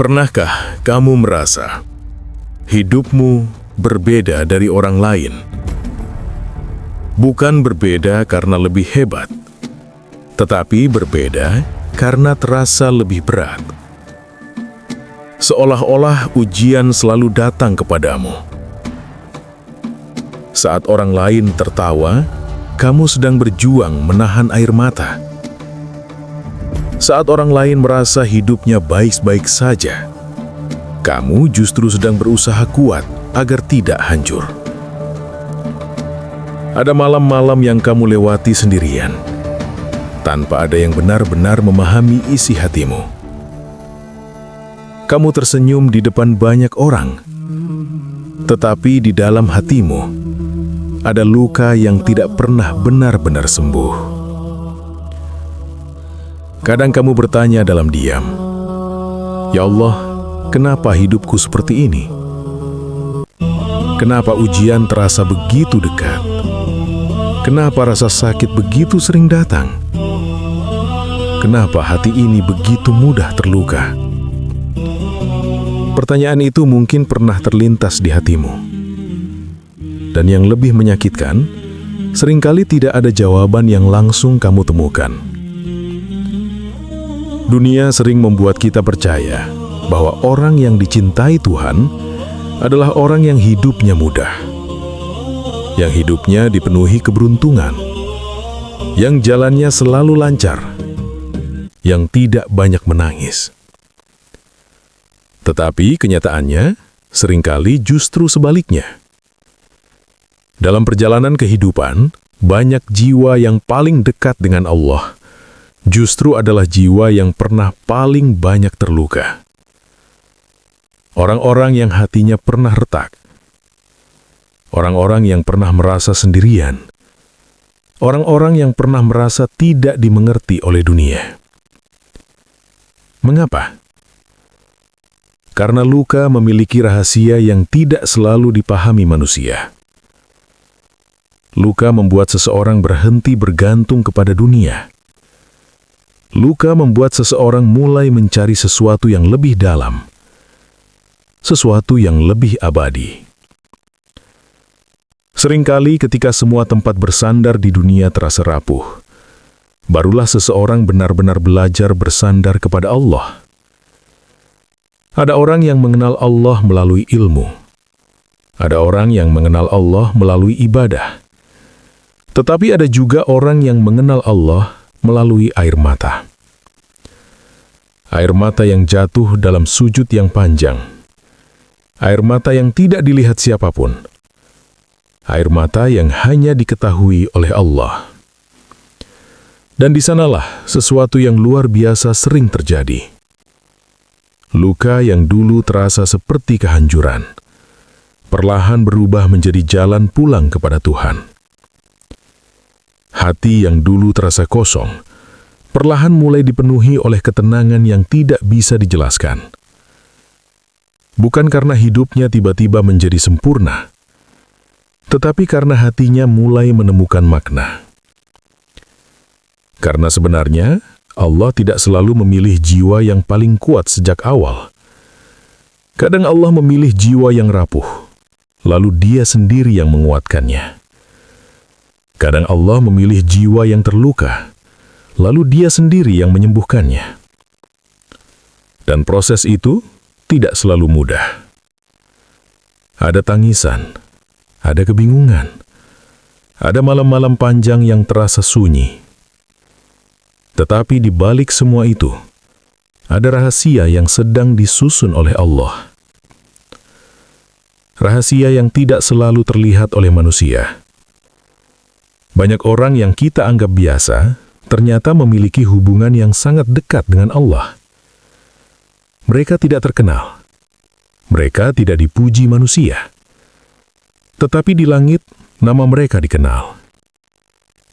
Pernahkah kamu merasa hidupmu berbeda dari orang lain? Bukan berbeda karena lebih hebat, tetapi berbeda karena terasa lebih berat. Seolah-olah ujian selalu datang kepadamu. Saat orang lain tertawa, kamu sedang berjuang menahan air mata. Saat orang lain merasa hidupnya baik-baik saja, kamu justru sedang berusaha kuat agar tidak hancur. Ada malam-malam yang kamu lewati sendirian, tanpa ada yang benar-benar memahami isi hatimu. Kamu tersenyum di depan banyak orang, tetapi di dalam hatimu ada luka yang tidak pernah benar-benar sembuh. Kadang kamu bertanya dalam diam, "Ya Allah, kenapa hidupku seperti ini? Kenapa ujian terasa begitu dekat? Kenapa rasa sakit begitu sering datang? Kenapa hati ini begitu mudah terluka?" Pertanyaan itu mungkin pernah terlintas di hatimu. Dan yang lebih menyakitkan, seringkali tidak ada jawaban yang langsung kamu temukan. Dunia sering membuat kita percaya bahwa orang yang dicintai Tuhan adalah orang yang hidupnya mudah, yang hidupnya dipenuhi keberuntungan, yang jalannya selalu lancar, yang tidak banyak menangis. Tetapi kenyataannya seringkali justru sebaliknya. Dalam perjalanan kehidupan, banyak jiwa yang paling dekat dengan Allah justru adalah jiwa yang pernah paling banyak terluka. Orang-orang yang hatinya pernah retak. Orang-orang yang pernah merasa sendirian. Orang-orang yang pernah merasa tidak dimengerti oleh dunia. Mengapa? Karena luka memiliki rahasia yang tidak selalu dipahami manusia. Luka membuat seseorang berhenti bergantung kepada dunia. Luka membuat seseorang mulai mencari sesuatu yang lebih dalam, sesuatu yang lebih abadi. Seringkali ketika semua tempat bersandar di dunia terasa rapuh, barulah seseorang benar-benar belajar bersandar kepada Allah. Ada orang yang mengenal Allah melalui ilmu. Ada orang yang mengenal Allah melalui ibadah. Tetapi ada juga orang yang mengenal Allah melalui air mata. Air mata yang jatuh dalam sujud yang panjang. Air mata yang tidak dilihat siapapun. Air mata yang hanya diketahui oleh Allah. Dan di sanalah sesuatu yang luar biasa sering terjadi. Luka yang dulu terasa seperti kehancuran, perlahan berubah menjadi jalan pulang kepada Tuhan. Hati yang dulu terasa kosong, perlahan mulai dipenuhi oleh ketenangan yang tidak bisa dijelaskan. Bukan karena hidupnya tiba-tiba menjadi sempurna, tetapi karena hatinya mulai menemukan makna. Karena sebenarnya, Allah tidak selalu memilih jiwa yang paling kuat sejak awal. Kadang Allah memilih jiwa yang rapuh, lalu Dia sendiri yang menguatkannya. Kadang Allah memilih jiwa yang terluka, lalu Dia sendiri yang menyembuhkannya. Dan proses itu tidak selalu mudah. Ada tangisan, ada kebingungan, ada malam-malam panjang yang terasa sunyi. Tetapi di balik semua itu, ada rahasia yang sedang disusun oleh Allah. Rahasia yang tidak selalu terlihat oleh manusia. Banyak orang yang kita anggap biasa, ternyata memiliki hubungan yang sangat dekat dengan Allah. Mereka tidak terkenal. Mereka tidak dipuji manusia. Tetapi di langit, nama mereka dikenal.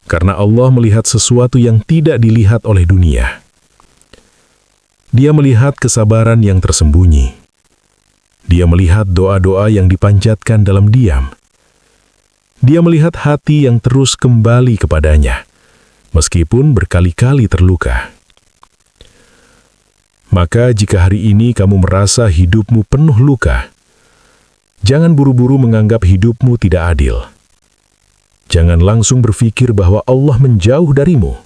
Karena Allah melihat sesuatu yang tidak dilihat oleh dunia. Dia melihat kesabaran yang tersembunyi. Dia melihat doa-doa yang dipanjatkan dalam diam. Dia melihat hati yang terus kembali kepadanya, meskipun berkali-kali terluka. Maka jika hari ini kamu merasa hidupmu penuh luka, jangan buru-buru menganggap hidupmu tidak adil. Jangan langsung berpikir bahwa Allah menjauh darimu.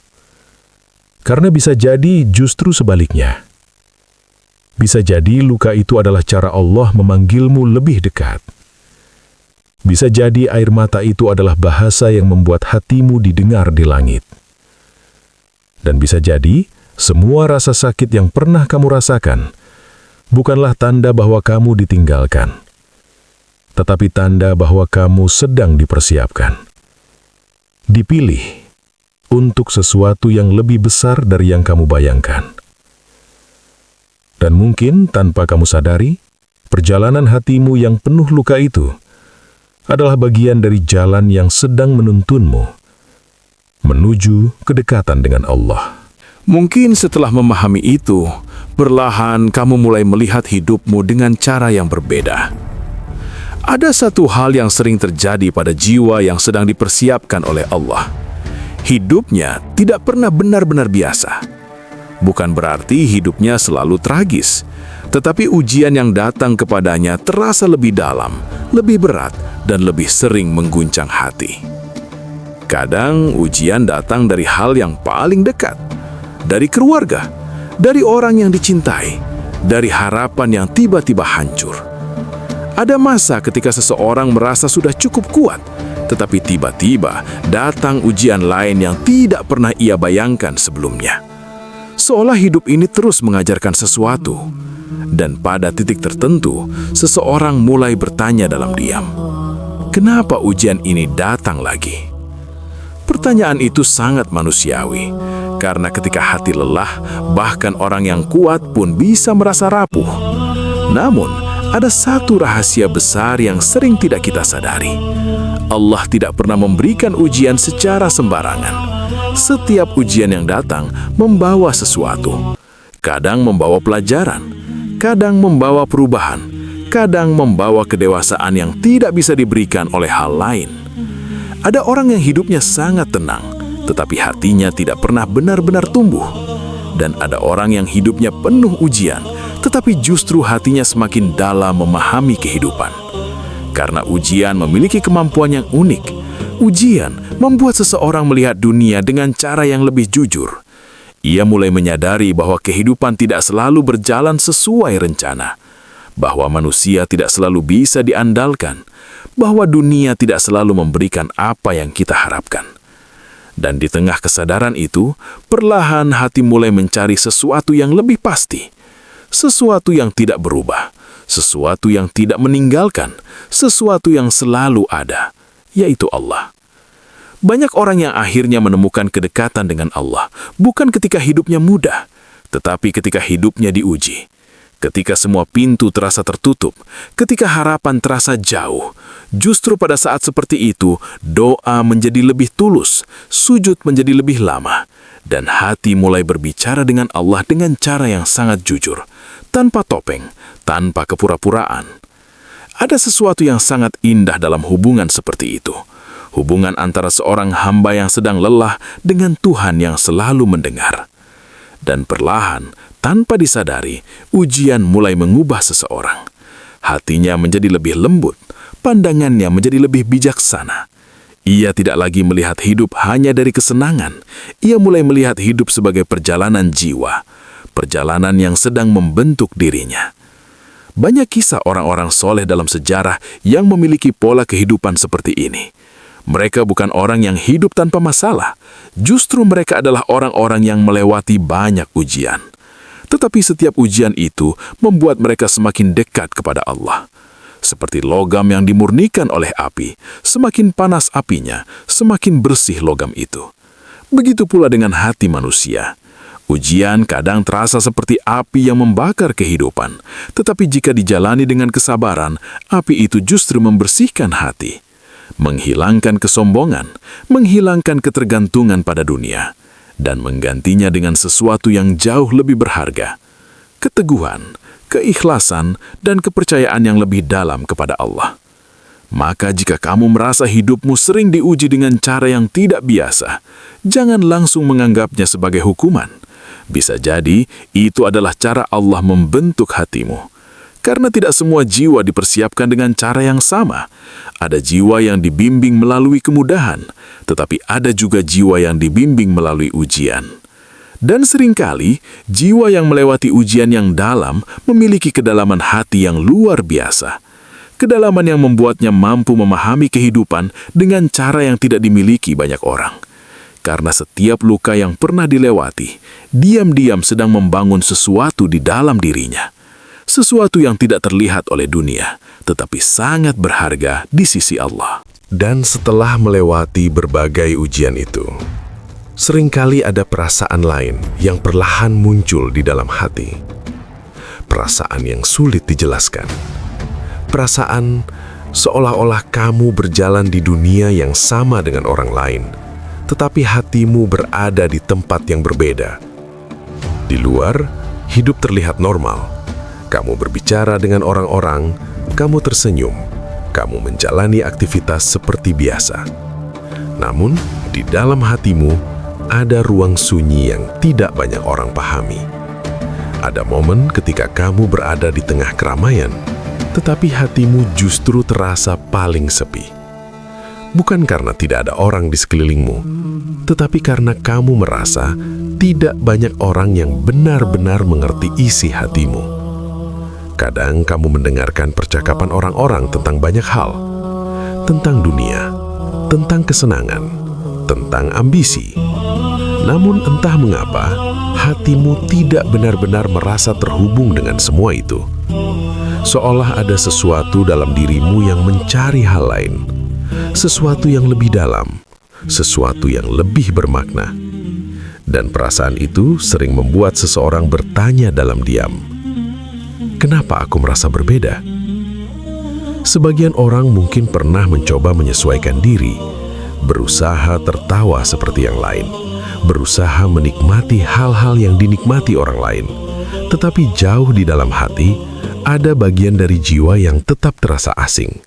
Karena bisa jadi justru sebaliknya. Bisa jadi luka itu adalah cara Allah memanggilmu lebih dekat. Bisa jadi air mata itu adalah bahasa yang membuat hatimu didengar di langit. Dan bisa jadi semua rasa sakit yang pernah kamu rasakan bukanlah tanda bahwa kamu ditinggalkan, tetapi tanda bahwa kamu sedang dipersiapkan. Dipilih untuk sesuatu yang lebih besar dari yang kamu bayangkan. Dan mungkin tanpa kamu sadari, perjalanan hatimu yang penuh luka itu adalah bagian dari jalan yang sedang menuntunmu menuju kedekatan dengan Allah. Mungkin setelah memahami itu, perlahan kamu mulai melihat hidupmu dengan cara yang berbeda. Ada satu hal yang sering terjadi pada jiwa yang sedang dipersiapkan oleh Allah. Hidupnya tidak pernah benar-benar biasa. Bukan berarti hidupnya selalu tragis, tetapi ujian yang datang kepadanya terasa lebih dalam, lebih berat, dan lebih sering mengguncang hati. Kadang ujian datang dari hal yang paling dekat, dari keluarga, dari orang yang dicintai, dari harapan yang tiba-tiba hancur. Ada masa ketika seseorang merasa sudah cukup kuat, tetapi tiba-tiba datang ujian lain yang tidak pernah ia bayangkan sebelumnya. Seolah hidup ini terus mengajarkan sesuatu, dan pada titik tertentu, seseorang mulai bertanya dalam diam, "Kenapa ujian ini datang lagi?" Pertanyaan itu sangat manusiawi, karena ketika hati lelah, bahkan orang yang kuat pun bisa merasa rapuh. Namun, ada satu rahasia besar yang sering tidak kita sadari. Allah tidak pernah memberikan ujian secara sembarangan. Setiap ujian yang datang membawa sesuatu. Kadang membawa pelajaran, kadang membawa perubahan, kadang membawa kedewasaan yang tidak bisa diberikan oleh hal lain. Ada orang yang hidupnya sangat tenang, tetapi hatinya tidak pernah benar-benar tumbuh. Dan ada orang yang hidupnya penuh ujian, tetapi justru hatinya semakin dalam memahami kehidupan. Karena ujian memiliki kemampuan yang unik. Ujian membuat seseorang melihat dunia dengan cara yang lebih jujur. Ia mulai menyadari bahwa kehidupan tidak selalu berjalan sesuai rencana, bahwa manusia tidak selalu bisa diandalkan, bahwa dunia tidak selalu memberikan apa yang kita harapkan. Dan di tengah kesadaran itu, perlahan hati mulai mencari sesuatu yang lebih pasti, sesuatu yang tidak berubah, sesuatu yang tidak meninggalkan, sesuatu yang selalu ada, yaitu Allah. Banyak orang yang akhirnya menemukan kedekatan dengan Allah, bukan ketika hidupnya mudah, tetapi ketika hidupnya diuji. Ketika semua pintu terasa tertutup, ketika harapan terasa jauh, justru pada saat seperti itu, doa menjadi lebih tulus, sujud menjadi lebih lama, dan hati mulai berbicara dengan Allah dengan cara yang sangat jujur, tanpa topeng, tanpa kepura-puraan. Ada sesuatu yang sangat indah dalam hubungan seperti itu. Hubungan antara seorang hamba yang sedang lelah dengan Tuhan yang selalu mendengar. Dan perlahan, tanpa disadari, ujian mulai mengubah seseorang. Hatinya menjadi lebih lembut, pandangannya menjadi lebih bijaksana. Ia tidak lagi melihat hidup hanya dari kesenangan. Ia mulai melihat hidup sebagai perjalanan jiwa, perjalanan yang sedang membentuk dirinya. Banyak kisah orang-orang soleh dalam sejarah yang memiliki pola kehidupan seperti ini. Mereka bukan orang yang hidup tanpa masalah. Justru mereka adalah orang-orang yang melewati banyak ujian. Tetapi setiap ujian itu membuat mereka semakin dekat kepada Allah. Seperti logam yang dimurnikan oleh api, semakin panas apinya, semakin bersih logam itu. Begitu pula dengan hati manusia. Ujian kadang terasa seperti api yang membakar kehidupan, tetapi jika dijalani dengan kesabaran, api itu justru membersihkan hati, menghilangkan kesombongan, menghilangkan ketergantungan pada dunia, dan menggantinya dengan sesuatu yang jauh lebih berharga, keteguhan, keikhlasan, dan kepercayaan yang lebih dalam kepada Allah. Maka jika kamu merasa hidupmu sering diuji dengan cara yang tidak biasa, jangan langsung menganggapnya sebagai hukuman. Bisa jadi itu adalah cara Allah membentuk hatimu. Karena tidak semua jiwa dipersiapkan dengan cara yang sama. Ada jiwa yang dibimbing melalui kemudahan, tetapi ada juga jiwa yang dibimbing melalui ujian. Dan seringkali, jiwa yang melewati ujian yang dalam memiliki kedalaman hati yang luar biasa. Kedalaman yang membuatnya mampu memahami kehidupan dengan cara yang tidak dimiliki banyak orang. Karena setiap luka yang pernah dilewati, diam-diam sedang membangun sesuatu di dalam dirinya. Sesuatu yang tidak terlihat oleh dunia, tetapi sangat berharga di sisi Allah. Dan setelah melewati berbagai ujian itu, seringkali ada perasaan lain yang perlahan muncul di dalam hati. Perasaan yang sulit dijelaskan. Perasaan seolah-olah kamu berjalan di dunia yang sama dengan orang lain, tetapi hatimu berada di tempat yang berbeda. Di luar, hidup terlihat normal. Kamu berbicara dengan orang-orang, kamu tersenyum, kamu menjalani aktivitas seperti biasa. Namun, di dalam hatimu ada ruang sunyi yang tidak banyak orang pahami. Ada momen ketika kamu berada di tengah keramaian, tetapi hatimu justru terasa paling sepi. Bukan karena tidak ada orang di sekelilingmu, tetapi karena kamu merasa tidak banyak orang yang benar-benar mengerti isi hatimu. Kadang kamu mendengarkan percakapan orang-orang tentang banyak hal, tentang dunia, tentang kesenangan, tentang ambisi. Namun entah mengapa, hatimu tidak benar-benar merasa terhubung dengan semua itu. Seolah ada sesuatu dalam dirimu yang mencari hal lain, sesuatu yang lebih dalam, sesuatu yang lebih bermakna. Dan perasaan itu sering membuat seseorang bertanya dalam diam, kenapa aku merasa berbeda? Sebagian orang mungkin pernah mencoba menyesuaikan diri, berusaha tertawa seperti yang lain, berusaha menikmati hal-hal yang dinikmati orang lain. Tetapi jauh di dalam hati, ada bagian dari jiwa yang tetap terasa asing.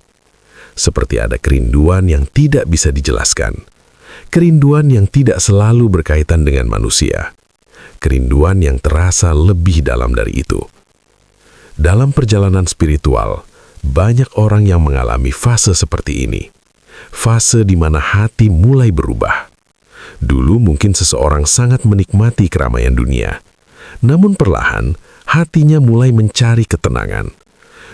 Seperti ada kerinduan yang tidak bisa dijelaskan. Kerinduan yang tidak selalu berkaitan dengan manusia. Kerinduan yang terasa lebih dalam dari itu. Dalam perjalanan spiritual, banyak orang yang mengalami fase seperti ini. Fase di mana hati mulai berubah. Dulu mungkin seseorang sangat menikmati keramaian dunia. Namun perlahan, hatinya mulai mencari ketenangan.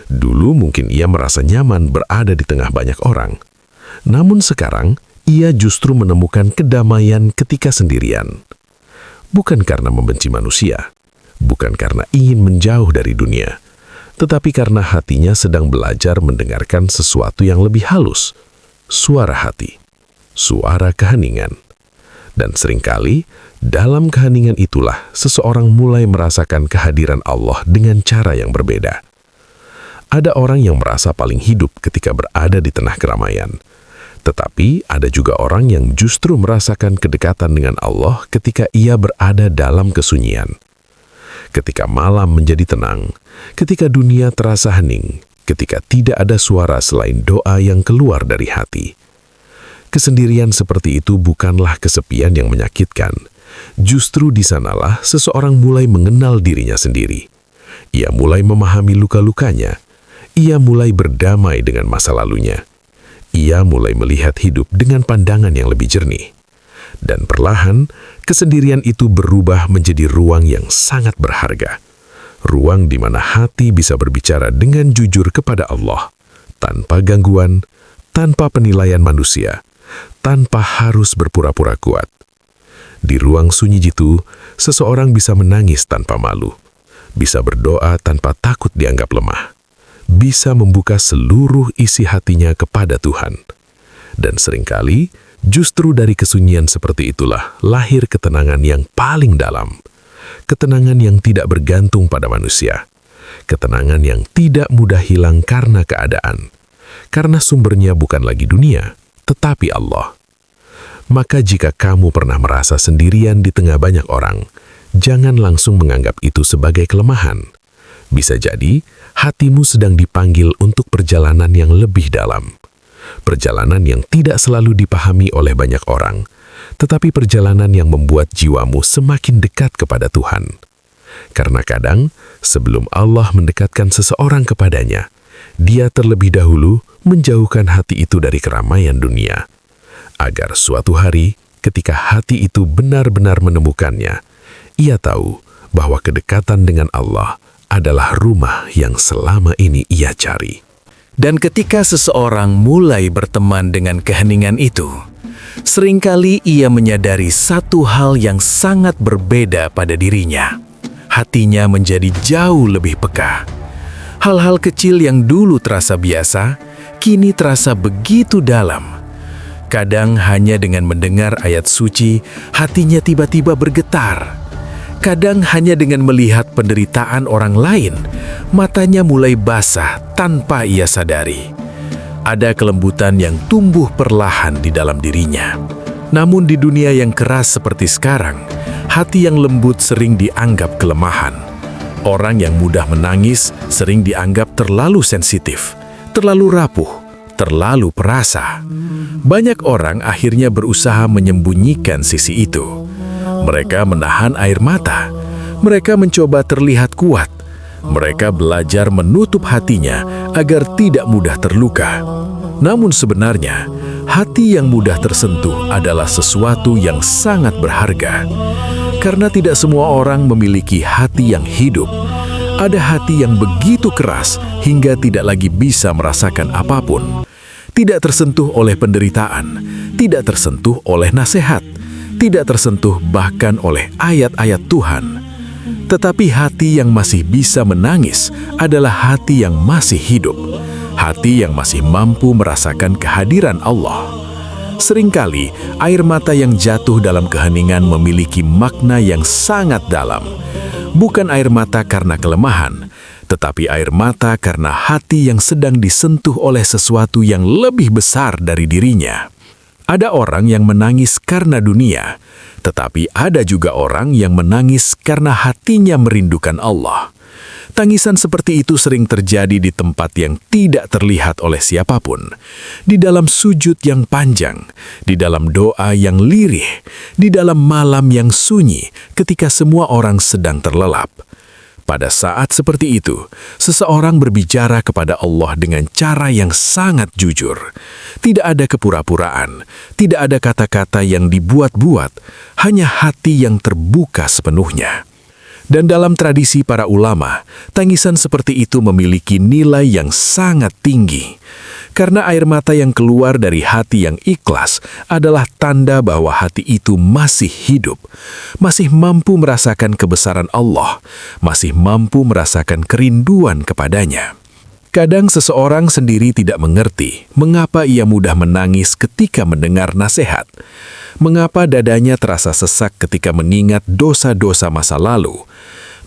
Dulu mungkin ia merasa nyaman berada di tengah banyak orang. Namun sekarang, ia justru menemukan kedamaian ketika sendirian. Bukan karena membenci manusia, bukan karena ingin menjauh dari dunia, tetapi karena hatinya sedang belajar mendengarkan sesuatu yang lebih halus, suara hati, suara keheningan. Dan seringkali, dalam keheningan itulah seseorang mulai merasakan kehadiran Allah dengan cara yang berbeda. Ada orang yang merasa paling hidup ketika berada di tengah keramaian. Tetapi ada juga orang yang justru merasakan kedekatan dengan Allah ketika ia berada dalam kesunyian. Ketika malam menjadi tenang, ketika dunia terasa hening, ketika tidak ada suara selain doa yang keluar dari hati. Kesendirian seperti itu bukanlah kesepian yang menyakitkan. Justru di sanalah seseorang mulai mengenal dirinya sendiri. Ia mulai memahami luka-lukanya. Ia mulai berdamai dengan masa lalunya. Ia mulai melihat hidup dengan pandangan yang lebih jernih. Dan perlahan, kesendirian itu berubah menjadi ruang yang sangat berharga. Ruang di mana hati bisa berbicara dengan jujur kepada Allah, tanpa gangguan, tanpa penilaian manusia, tanpa harus berpura-pura kuat. Di ruang sunyi itu, seseorang bisa menangis tanpa malu, bisa berdoa tanpa takut dianggap lemah, bisa membuka seluruh isi hatinya kepada Tuhan. Dan seringkali, justru dari kesunyian seperti itulah lahir ketenangan yang paling dalam. Ketenangan yang tidak bergantung pada manusia. Ketenangan yang tidak mudah hilang karena keadaan. Karena sumbernya bukan lagi dunia, tetapi Allah. Maka jika kamu pernah merasa sendirian di tengah banyak orang, jangan langsung menganggap itu sebagai kelemahan. Bisa jadi, hatimu sedang dipanggil untuk perjalanan yang lebih dalam. Perjalanan yang tidak selalu dipahami oleh banyak orang, tetapi perjalanan yang membuat jiwamu semakin dekat kepada Tuhan. Karena kadang, sebelum Allah mendekatkan seseorang kepadanya, Dia terlebih dahulu menjauhkan hati itu dari keramaian dunia, agar suatu hari ketika hati itu benar-benar menemukannya, ia tahu bahwa kedekatan dengan Allah adalah rumah yang selama ini ia cari. Dan ketika seseorang mulai berteman dengan keheningan itu, seringkali ia menyadari satu hal yang sangat berbeda pada dirinya. Hatinya menjadi jauh lebih peka. Hal-hal kecil yang dulu terasa biasa, kini terasa begitu dalam. Kadang hanya dengan mendengar ayat suci, hatinya tiba-tiba bergetar. Kadang hanya dengan melihat penderitaan orang lain, matanya mulai basah tanpa ia sadari. Ada kelembutan yang tumbuh perlahan di dalam dirinya. Namun di dunia yang keras seperti sekarang, hati yang lembut sering dianggap kelemahan. Orang yang mudah menangis sering dianggap terlalu sensitif, terlalu rapuh, terlalu perasa. Banyak orang akhirnya berusaha menyembunyikan sisi itu. Mereka menahan air mata. Mereka mencoba terlihat kuat. Mereka belajar menutup hatinya agar tidak mudah terluka. Namun sebenarnya, hati yang mudah tersentuh adalah sesuatu yang sangat berharga. Karena tidak semua orang memiliki hati yang hidup. Ada hati yang begitu keras hingga tidak lagi bisa merasakan apapun. Tidak tersentuh oleh penderitaan, tidak tersentuh oleh nasihat, tidak tersentuh bahkan oleh ayat-ayat Tuhan. Tetapi hati yang masih bisa menangis adalah hati yang masih hidup, hati yang masih mampu merasakan kehadiran Allah. Seringkali air mata yang jatuh dalam keheningan memiliki makna yang sangat dalam. Bukan air mata karena kelemahan, tetapi air mata karena hati yang sedang disentuh oleh sesuatu yang lebih besar dari dirinya. Ada orang yang menangis karena dunia, tetapi ada juga orang yang menangis karena hatinya merindukan Allah. Tangisan seperti itu sering terjadi di tempat yang tidak terlihat oleh siapapun, di dalam sujud yang panjang, di dalam doa yang lirih, di dalam malam yang sunyi ketika semua orang sedang terlelap. Pada saat seperti itu, seseorang berbicara kepada Allah dengan cara yang sangat jujur. Tidak ada kepura-puraan, tidak ada kata-kata yang dibuat-buat, hanya hati yang terbuka sepenuhnya. Dan dalam tradisi para ulama, tangisan seperti itu memiliki nilai yang sangat tinggi. Karena air mata yang keluar dari hati yang ikhlas adalah tanda bahwa hati itu masih hidup, masih mampu merasakan kebesaran Allah, masih mampu merasakan kerinduan kepadanya. Kadang seseorang sendiri tidak mengerti mengapa ia mudah menangis ketika mendengar nasihat, mengapa dadanya terasa sesak ketika mengingat dosa-dosa masa lalu,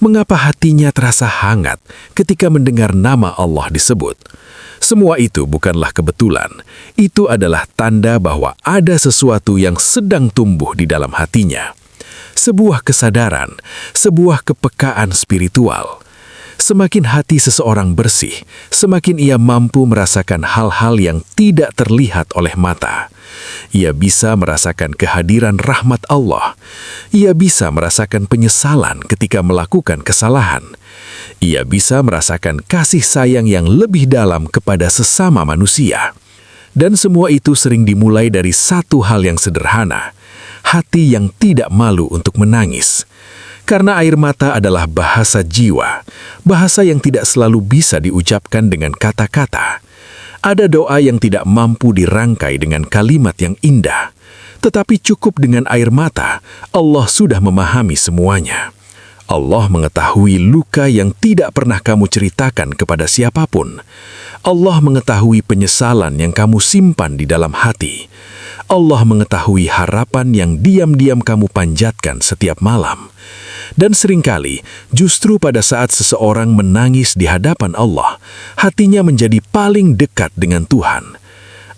mengapa hatinya terasa hangat ketika mendengar nama Allah disebut. Semua itu bukanlah kebetulan. Itu adalah tanda bahwa ada sesuatu yang sedang tumbuh di dalam hatinya. Sebuah kesadaran, sebuah kepekaan spiritual. Semakin hati seseorang bersih, semakin ia mampu merasakan hal-hal yang tidak terlihat oleh mata. Ia bisa merasakan kehadiran rahmat Allah. Ia bisa merasakan penyesalan ketika melakukan kesalahan. Ia bisa merasakan kasih sayang yang lebih dalam kepada sesama manusia. Dan semua itu sering dimulai dari satu hal yang sederhana, hati yang tidak malu untuk menangis. Karena air mata adalah bahasa jiwa, bahasa yang tidak selalu bisa diucapkan dengan kata-kata. Ada doa yang tidak mampu dirangkai dengan kalimat yang indah, tetapi cukup dengan air mata, Allah sudah memahami semuanya. Allah mengetahui luka yang tidak pernah kamu ceritakan kepada siapapun. Allah mengetahui penyesalan yang kamu simpan di dalam hati. Allah mengetahui harapan yang diam-diam kamu panjatkan setiap malam. Dan seringkali, justru pada saat seseorang menangis di hadapan Allah, hatinya menjadi paling dekat dengan Tuhan.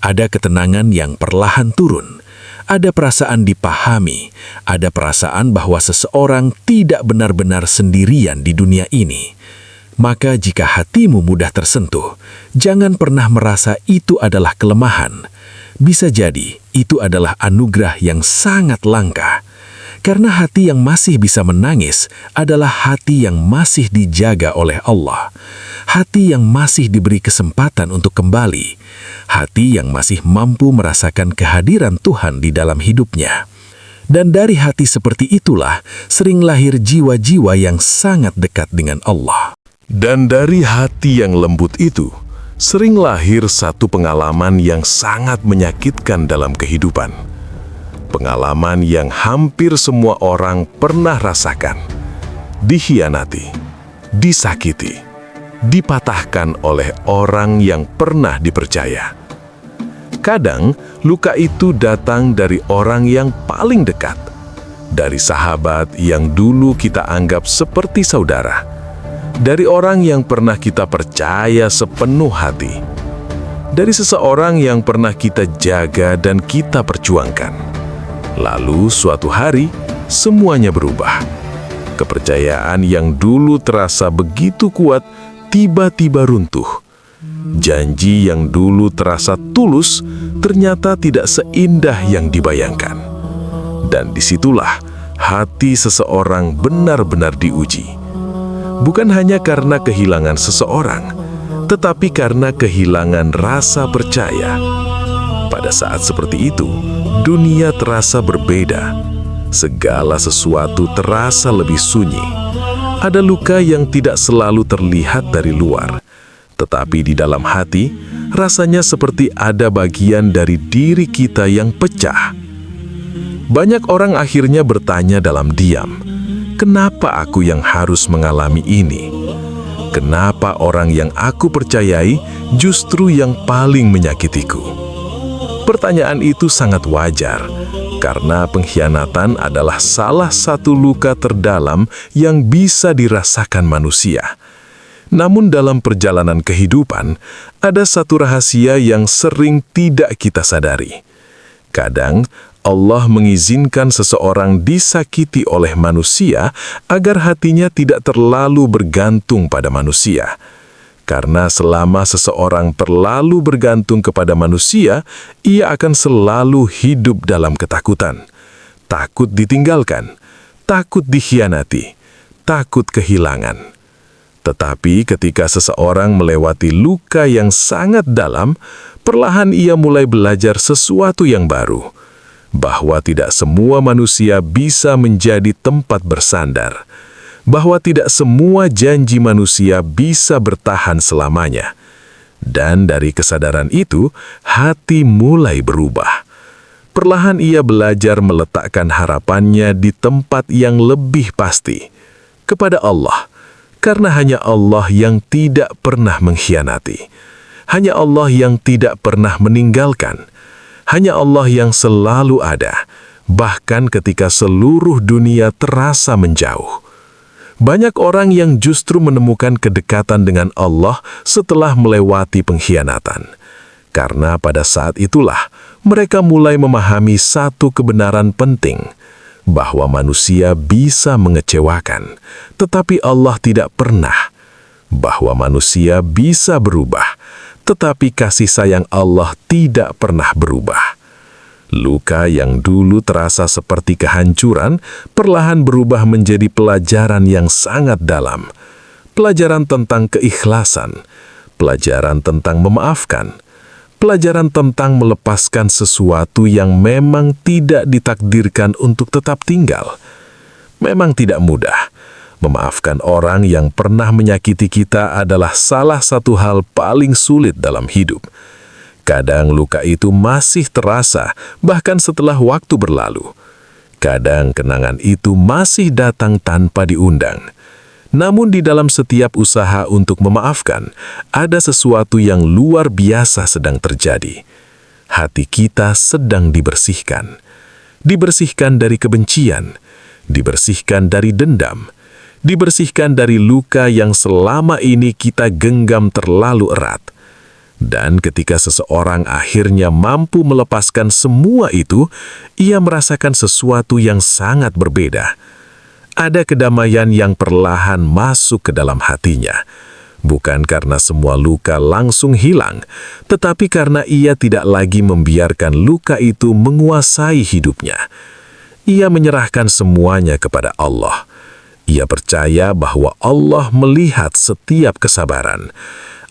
Ada ketenangan yang perlahan turun. Ada perasaan dipahami, ada perasaan bahwa seseorang tidak benar-benar sendirian di dunia ini. Maka jika hatimu mudah tersentuh, jangan pernah merasa itu adalah kelemahan. Bisa jadi itu adalah anugerah yang sangat langka. Karena hati yang masih bisa menangis adalah hati yang masih dijaga oleh Allah. Hati yang masih diberi kesempatan untuk kembali. Hati yang masih mampu merasakan kehadiran Tuhan di dalam hidupnya. Dan dari hati seperti itulah sering lahir jiwa-jiwa yang sangat dekat dengan Allah. Dan dari hati yang lembut itu, sering lahir satu pengalaman yang sangat menyakitkan dalam kehidupan. Pengalaman yang hampir semua orang pernah rasakan. Dikhianati, disakiti, dipatahkan oleh orang yang pernah dipercaya. Kadang, luka itu datang dari orang yang paling dekat. Dari sahabat yang dulu kita anggap seperti saudara. Dari orang yang pernah kita percaya sepenuh hati. Dari seseorang yang pernah kita jaga dan kita perjuangkan. Lalu suatu hari, semuanya berubah. Kepercayaan yang dulu terasa begitu kuat, tiba-tiba runtuh. Janji yang dulu terasa tulus, ternyata tidak seindah yang dibayangkan. Dan disitulah hati seseorang benar-benar diuji. Bukan hanya karena kehilangan seseorang, tetapi karena kehilangan rasa percaya. Pada saat seperti itu, dunia terasa berbeda. Segala sesuatu terasa lebih sunyi. Ada luka yang tidak selalu terlihat dari luar, tetapi di dalam hati, rasanya seperti ada bagian dari diri kita yang pecah. Banyak orang akhirnya bertanya dalam diam, kenapa aku yang harus mengalami ini? Kenapa orang yang aku percayai justru yang paling menyakitiku? Pertanyaan itu sangat wajar, karena pengkhianatan adalah salah satu luka terdalam yang bisa dirasakan manusia. Namun dalam perjalanan kehidupan, ada satu rahasia yang sering tidak kita sadari. Kadang, Allah mengizinkan seseorang disakiti oleh manusia agar hatinya tidak terlalu bergantung pada manusia. Karena selama seseorang terlalu bergantung kepada manusia, ia akan selalu hidup dalam ketakutan. Takut ditinggalkan, takut dikhianati, takut kehilangan. Tetapi ketika seseorang melewati luka yang sangat dalam, perlahan ia mulai belajar sesuatu yang baru. Bahwa tidak semua manusia bisa menjadi tempat bersandar. Bahwa tidak semua janji manusia bisa bertahan selamanya. Dan dari kesadaran itu, hati mulai berubah. Perlahan ia belajar meletakkan harapannya di tempat yang lebih pasti, kepada Allah. Karena hanya Allah yang tidak pernah mengkhianati. Hanya Allah yang tidak pernah meninggalkan. Hanya Allah yang selalu ada, bahkan ketika seluruh dunia terasa menjauh. Banyak orang yang justru menemukan kedekatan dengan Allah setelah melewati pengkhianatan. Karena pada saat itulah mereka mulai memahami satu kebenaran penting, bahwa manusia bisa mengecewakan, tetapi Allah tidak pernah. Bahwa manusia bisa berubah, tetapi kasih sayang Allah tidak pernah berubah. Luka yang dulu terasa seperti kehancuran, perlahan berubah menjadi pelajaran yang sangat dalam. Pelajaran tentang keikhlasan, pelajaran tentang memaafkan, pelajaran tentang melepaskan sesuatu yang memang tidak ditakdirkan untuk tetap tinggal. Memang tidak mudah. Memaafkan orang yang pernah menyakiti kita adalah salah satu hal paling sulit dalam hidup. Kadang luka itu masih terasa, bahkan setelah waktu berlalu. Kadang kenangan itu masih datang tanpa diundang. Namun di dalam setiap usaha untuk memaafkan, ada sesuatu yang luar biasa sedang terjadi. Hati kita sedang dibersihkan. Dibersihkan dari kebencian, dibersihkan dari dendam, dibersihkan dari luka yang selama ini kita genggam terlalu erat. Dan ketika seseorang akhirnya mampu melepaskan semua itu, ia merasakan sesuatu yang sangat berbeda. Ada kedamaian yang perlahan masuk ke dalam hatinya. Bukan karena semua luka langsung hilang, tetapi karena ia tidak lagi membiarkan luka itu menguasai hidupnya. Ia menyerahkan semuanya kepada Allah. Ia percaya bahwa Allah melihat setiap kesabaran.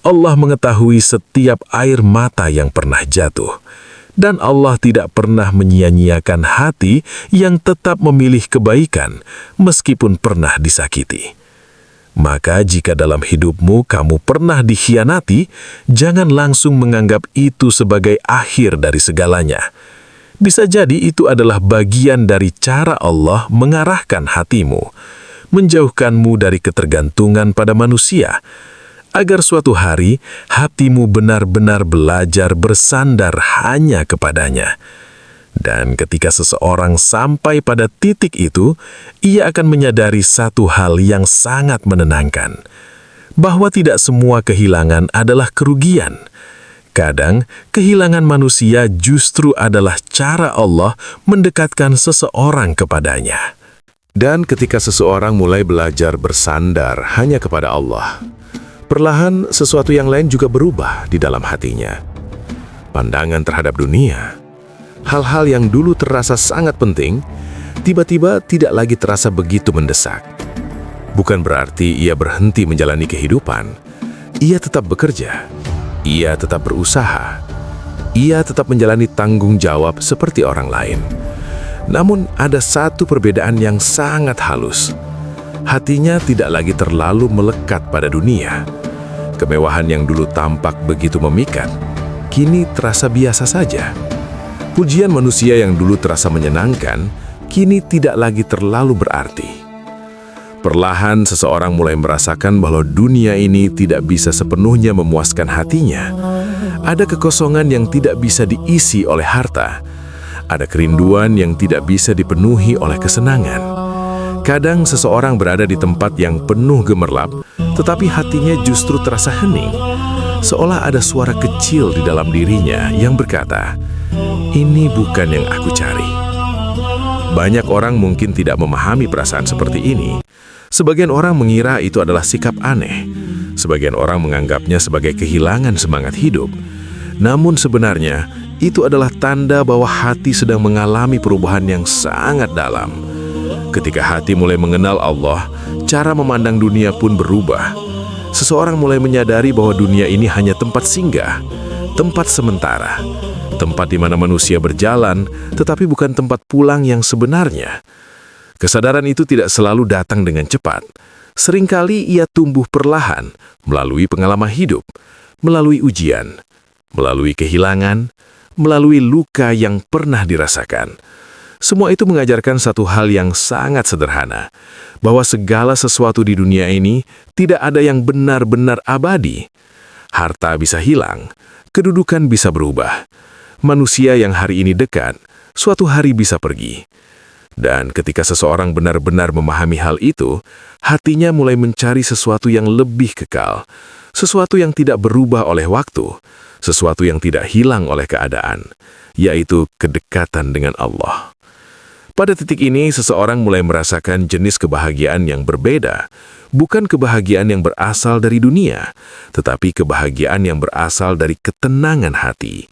Allah mengetahui setiap air mata yang pernah jatuh. Dan Allah tidak pernah menyia-nyiakan hati yang tetap memilih kebaikan meskipun pernah disakiti. Maka jika dalam hidupmu kamu pernah dikhianati, jangan langsung menganggap itu sebagai akhir dari segalanya. Bisa jadi itu adalah bagian dari cara Allah mengarahkan hatimu, menjauhkanmu dari ketergantungan pada manusia, agar suatu hari hatimu benar-benar belajar bersandar hanya kepadanya. Dan ketika seseorang sampai pada titik itu, ia akan menyadari satu hal yang sangat menenangkan, bahwa tidak semua kehilangan adalah kerugian. Kadang, kehilangan manusia justru adalah cara Allah mendekatkan seseorang kepadanya. Dan ketika seseorang mulai belajar bersandar hanya kepada Allah, perlahan sesuatu yang lain juga berubah di dalam hatinya. Pandangan terhadap dunia, hal-hal yang dulu terasa sangat penting, tiba-tiba tidak lagi terasa begitu mendesak. Bukan berarti ia berhenti menjalani kehidupan. Ia tetap bekerja, ia tetap berusaha, ia tetap menjalani tanggung jawab seperti orang lain. Namun ada satu perbedaan yang sangat halus. Hatinya tidak lagi terlalu melekat pada dunia. Kemewahan yang dulu tampak begitu memikat, kini terasa biasa saja. Pujian manusia yang dulu terasa menyenangkan, kini tidak lagi terlalu berarti. Perlahan seseorang mulai merasakan bahwa dunia ini tidak bisa sepenuhnya memuaskan hatinya. Ada kekosongan yang tidak bisa diisi oleh harta. Ada kerinduan yang tidak bisa dipenuhi oleh kesenangan. Kadang seseorang berada di tempat yang penuh gemerlap, tetapi hatinya justru terasa hening. Seolah ada suara kecil di dalam dirinya yang berkata, "Ini bukan yang aku cari." Banyak orang mungkin tidak memahami perasaan seperti ini. Sebagian orang mengira itu adalah sikap aneh. Sebagian orang menganggapnya sebagai kehilangan semangat hidup. Namun sebenarnya, itu adalah tanda bahwa hati sedang mengalami perubahan yang sangat dalam. Ketika hati mulai mengenal Allah, cara memandang dunia pun berubah. Seseorang mulai menyadari bahwa dunia ini hanya tempat singgah, tempat sementara, tempat di mana manusia berjalan, tetapi bukan tempat pulang yang sebenarnya. Kesadaran itu tidak selalu datang dengan cepat. Seringkali ia tumbuh perlahan, melalui pengalaman hidup, melalui ujian, melalui kehilangan, melalui luka yang pernah dirasakan. Semua itu mengajarkan satu hal yang sangat sederhana, bahwa segala sesuatu di dunia ini tidak ada yang benar-benar abadi. Harta bisa hilang, kedudukan bisa berubah. Manusia yang hari ini dekat, suatu hari bisa pergi. Dan ketika seseorang benar-benar memahami hal itu, hatinya mulai mencari sesuatu yang lebih kekal, sesuatu yang tidak berubah oleh waktu, sesuatu yang tidak hilang oleh keadaan, yaitu kedekatan dengan Allah. Pada titik ini, seseorang mulai merasakan jenis kebahagiaan yang berbeda, bukan kebahagiaan yang berasal dari dunia, tetapi kebahagiaan yang berasal dari ketenangan hati.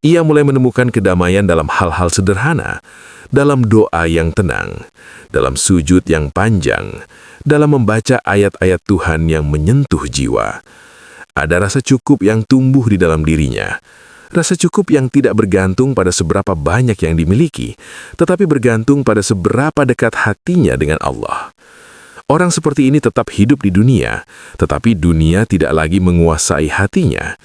Ia mulai menemukan kedamaian dalam hal-hal sederhana, dalam doa yang tenang, dalam sujud yang panjang, dalam membaca ayat-ayat Tuhan yang menyentuh jiwa. Ada rasa cukup yang tumbuh di dalam dirinya. Rasa cukup yang tidak bergantung pada seberapa banyak yang dimiliki, tetapi bergantung pada seberapa dekat hatinya dengan Allah. Orang seperti ini tetap hidup di dunia, tetapi dunia tidak lagi menguasai hatinya.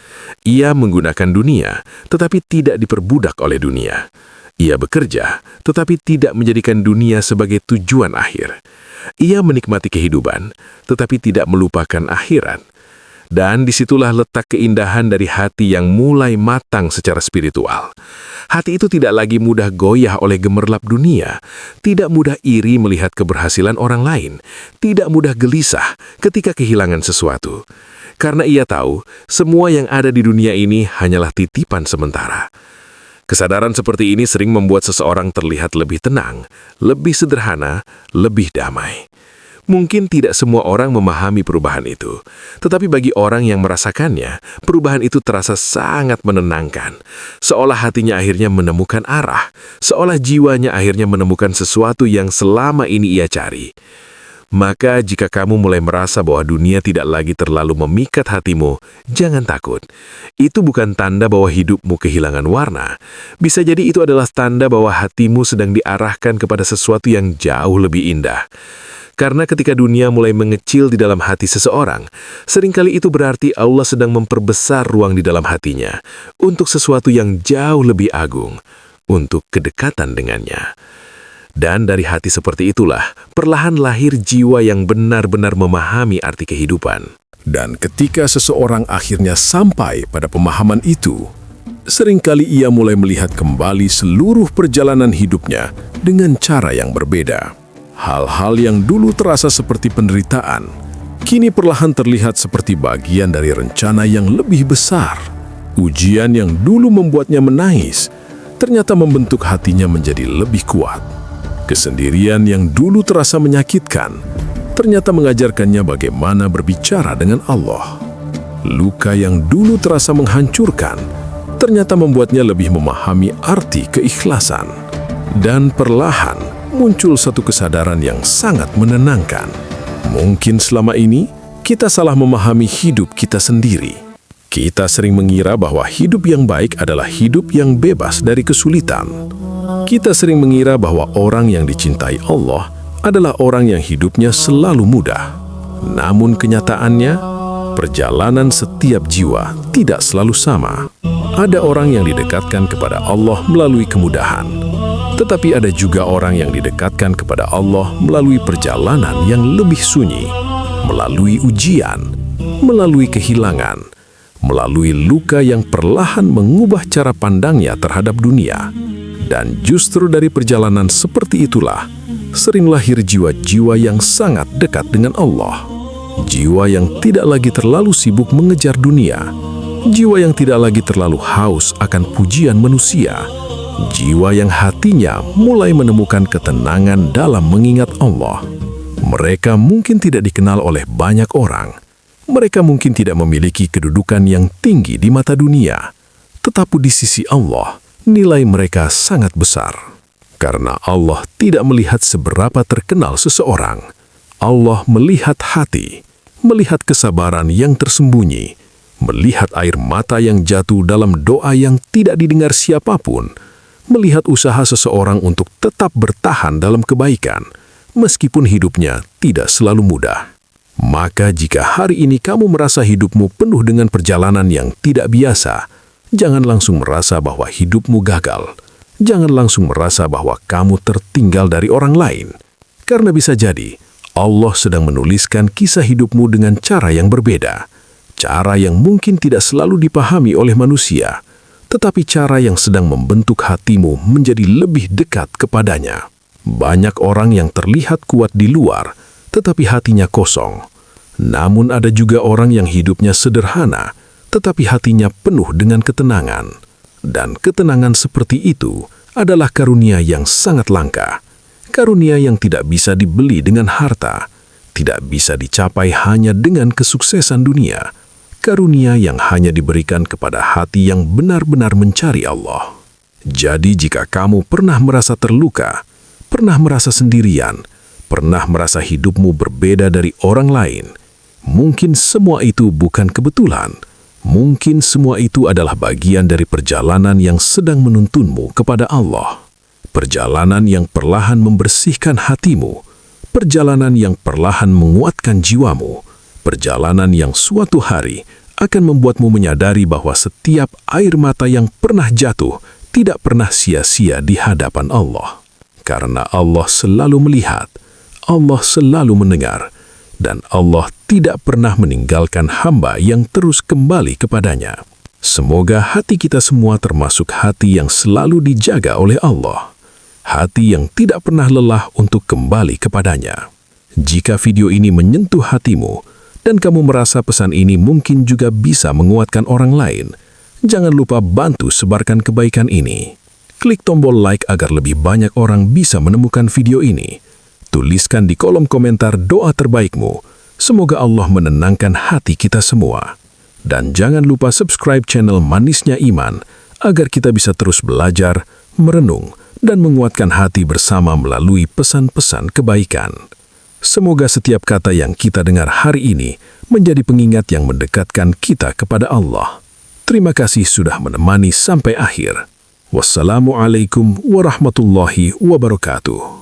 Ia menggunakan dunia, tetapi tidak diperbudak oleh dunia. Ia bekerja, tetapi tidak menjadikan dunia sebagai tujuan akhir. Ia menikmati kehidupan, tetapi tidak melupakan akhirat. Dan disitulah letak keindahan dari hati yang mulai matang secara spiritual. Hati itu tidak lagi mudah goyah oleh gemerlap dunia, tidak mudah iri melihat keberhasilan orang lain, tidak mudah gelisah ketika kehilangan sesuatu. Karena ia tahu, semua yang ada di dunia ini hanyalah titipan sementara. Kesadaran seperti ini sering membuat seseorang terlihat lebih tenang, lebih sederhana, lebih damai. Mungkin tidak semua orang memahami perubahan itu, tetapi bagi orang yang merasakannya, perubahan itu terasa sangat menenangkan. Seolah hatinya akhirnya menemukan arah, seolah jiwanya akhirnya menemukan sesuatu yang selama ini ia cari. Maka jika kamu mulai merasa bahwa dunia tidak lagi terlalu memikat hatimu, jangan takut. Itu bukan tanda bahwa hidupmu kehilangan warna. Bisa jadi itu adalah tanda bahwa hatimu sedang diarahkan kepada sesuatu yang jauh lebih indah. Karena ketika dunia mulai mengecil di dalam hati seseorang, seringkali itu berarti Allah sedang memperbesar ruang di dalam hatinya untuk sesuatu yang jauh lebih agung, untuk kedekatan dengannya. Dan dari hati seperti itulah, perlahan lahir jiwa yang benar-benar memahami arti kehidupan. Dan ketika seseorang akhirnya sampai pada pemahaman itu, seringkali ia mulai melihat kembali seluruh perjalanan hidupnya dengan cara yang berbeda. Hal-hal yang dulu terasa seperti penderitaan, kini perlahan terlihat seperti bagian dari rencana yang lebih besar. Ujian yang dulu membuatnya menangis, ternyata membentuk hatinya menjadi lebih kuat. Kesendirian yang dulu terasa menyakitkan, ternyata mengajarkannya bagaimana berbicara dengan Allah. Luka yang dulu terasa menghancurkan, ternyata membuatnya lebih memahami arti keikhlasan. Dan perlahan muncul satu kesadaran yang sangat menenangkan. Mungkin selama ini kita salah memahami hidup kita sendiri. Kita sering mengira bahwa hidup yang baik adalah hidup yang bebas dari kesulitan. Kita sering mengira bahwa orang yang dicintai Allah adalah orang yang hidupnya selalu mudah. Namun kenyataannya, perjalanan setiap jiwa tidak selalu sama. Ada orang yang didekatkan kepada Allah melalui kemudahan, tetapi ada juga orang yang didekatkan kepada Allah melalui perjalanan yang lebih sunyi, melalui ujian, melalui kehilangan, melalui luka yang perlahan mengubah cara pandangnya terhadap dunia. Dan justru dari perjalanan seperti itulah, sering lahir jiwa-jiwa yang sangat dekat dengan Allah. Jiwa yang tidak lagi terlalu sibuk mengejar dunia. Jiwa yang tidak lagi terlalu haus akan pujian manusia. Jiwa yang hatinya mulai menemukan ketenangan dalam mengingat Allah. Mereka mungkin tidak dikenal oleh banyak orang. Mereka mungkin tidak memiliki kedudukan yang tinggi di mata dunia. Tetapi di sisi Allah, nilai mereka sangat besar. Karena Allah tidak melihat seberapa terkenal seseorang. Allah melihat hati, melihat kesabaran yang tersembunyi, melihat air mata yang jatuh dalam doa yang tidak didengar siapapun, melihat usaha seseorang untuk tetap bertahan dalam kebaikan, meskipun hidupnya tidak selalu mudah. Maka jika hari ini kamu merasa hidupmu penuh dengan perjalanan yang tidak biasa, jangan langsung merasa bahwa hidupmu gagal. Jangan langsung merasa bahwa kamu tertinggal dari orang lain. Karena bisa jadi, Allah sedang menuliskan kisah hidupmu dengan cara yang berbeda. Cara yang mungkin tidak selalu dipahami oleh manusia, tetapi cara yang sedang membentuk hatimu menjadi lebih dekat kepadanya. Banyak orang yang terlihat kuat di luar, tetapi hatinya kosong. Namun ada juga orang yang hidupnya sederhana, tetapi hatinya penuh dengan ketenangan. Dan ketenangan seperti itu adalah karunia yang sangat langka. Karunia yang tidak bisa dibeli dengan harta, tidak bisa dicapai hanya dengan kesuksesan dunia. Karunia yang hanya diberikan kepada hati yang benar-benar mencari Allah. Jadi jika kamu pernah merasa terluka, pernah merasa sendirian, pernah merasa hidupmu berbeda dari orang lain, mungkin semua itu bukan kebetulan. Mungkin semua itu adalah bagian dari perjalanan yang sedang menuntunmu kepada Allah. Perjalanan yang perlahan membersihkan hatimu. Perjalanan yang perlahan menguatkan jiwamu. Perjalanan yang suatu hari akan membuatmu menyadari bahwa setiap air mata yang pernah jatuh tidak pernah sia-sia di hadapan Allah. Karena Allah selalu melihat, Allah selalu mendengar, dan Allah tidak pernah meninggalkan hamba yang terus kembali kepadanya. Semoga hati kita semua termasuk hati yang selalu dijaga oleh Allah. Hati yang tidak pernah lelah untuk kembali kepadanya. Jika video ini menyentuh hatimu, dan kamu merasa pesan ini mungkin juga bisa menguatkan orang lain, jangan lupa bantu sebarkan kebaikan ini. Klik tombol like agar lebih banyak orang bisa menemukan video ini. Tuliskan di kolom komentar doa terbaikmu. Semoga Allah menenangkan hati kita semua. Dan jangan lupa subscribe channel Manisnya Iman agar kita bisa terus belajar, merenung, dan menguatkan hati bersama melalui pesan-pesan kebaikan. Semoga setiap kata yang kita dengar hari ini menjadi pengingat yang mendekatkan kita kepada Allah. Terima kasih sudah menemani sampai akhir. Wassalamualaikum warahmatullahi wabarakatuh.